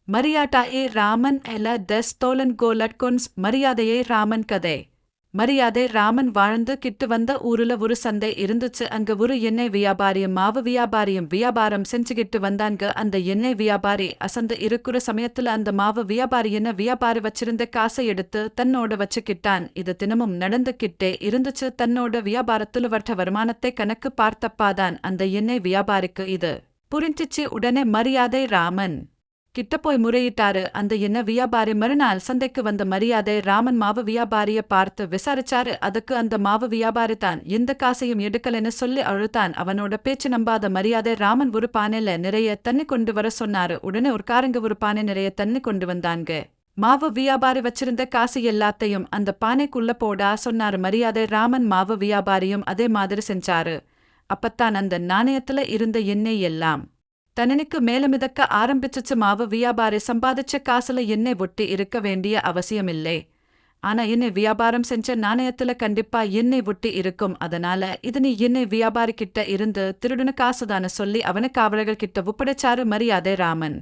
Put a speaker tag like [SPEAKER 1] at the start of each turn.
[SPEAKER 1] மரியாதையே ராமன் எல டெஸ் தோலன் கோ லட்கொன்ஸ் மரியாதையே ராமன் கதை. மரியாதை ராமன் வாழ்ந்து கிட்டு வந்த ஊருல ஒரு சந்தை இருந்துச்சு. அங்க ஒரு எண்ணெய் வியாபாரியும் மாவு வியாபாரியும் வியாபாரம் செஞ்சுக்கிட்டு வந்தாங்க. அந்த எண்ணெய் வியாபாரி அசந்து இருக்கிற சமயத்துல அந்த மாவு வியாபாரி என்ன வியாபாரி வச்சிருந்த காசை எடுத்து தன்னோட வச்சுக்கிட்டான். இது தினமும் நடந்துகிட்டே இருந்துச்சு. தன்னோட வியாபாரத்துல வர்ற வருமானத்தை கணக்கு பார்த்தப்பாதான் அந்த எண்ணெய் வியாபாரிக்கு இது புரிஞ்சிச்சு. உடனே மரியாதை ராமன் கிட்ட போய் முறையிட்டாரு. அந்த என்ன வியாபாரி மறுநாள் சந்தைக்கு வந்த மரியாதை ராமன் மாவு வியாபாரிய பார்த்து விசாரிச்சாரு. அதுக்கு அந்த மாவு வியாபாரி தான் எந்த காசையும் எடுக்கலன்னு சொல்லி அழுத்தான். அவனோட பேச்சு நம்பாத மரியாதை ராமன் ஒரு பானையில நிறைய தண்ணி கொண்டு வர சொன்னாரு. உடனே ஒரு காரங்க ஒரு பானை நிறைய தண்ணி கொண்டு வந்தாங்க. மாவு வியாபாரி வச்சிருந்த காசு எல்லாத்தையும் அந்த பானைக்குள்ள போடா சொன்னாரு மரியாதை ராமன். மாவு வியாபாரியும் அதே மாதிரி செஞ்சாரு. அப்பத்தான் அந்த நாணயத்துல இருந்த எண்ணெய் எல்லாம் தனனுக்கு மேல மிதக்க ஆரம்பிச்சுச்சு. மாவு வியாபாரி சம்பாதிச்ச காசுல எண்ணெய் ஒட்டி இருக்க வேண்டிய அவசியமில்லை. ஆனா எண்ணெய் வியாபாரம் செஞ்ச நாணயத்துல கண்டிப்பா எண்ணெய் ஒட்டி இருக்கும். அதனால இது நீ எண்ணெய் வியாபாரி கிட்ட இருந்து திருடுன காசுதான சொல்லி அவனுக்கு அவர்கள் கிட்ட ஒப்படைச்சாரு மரியாதை ராமன்.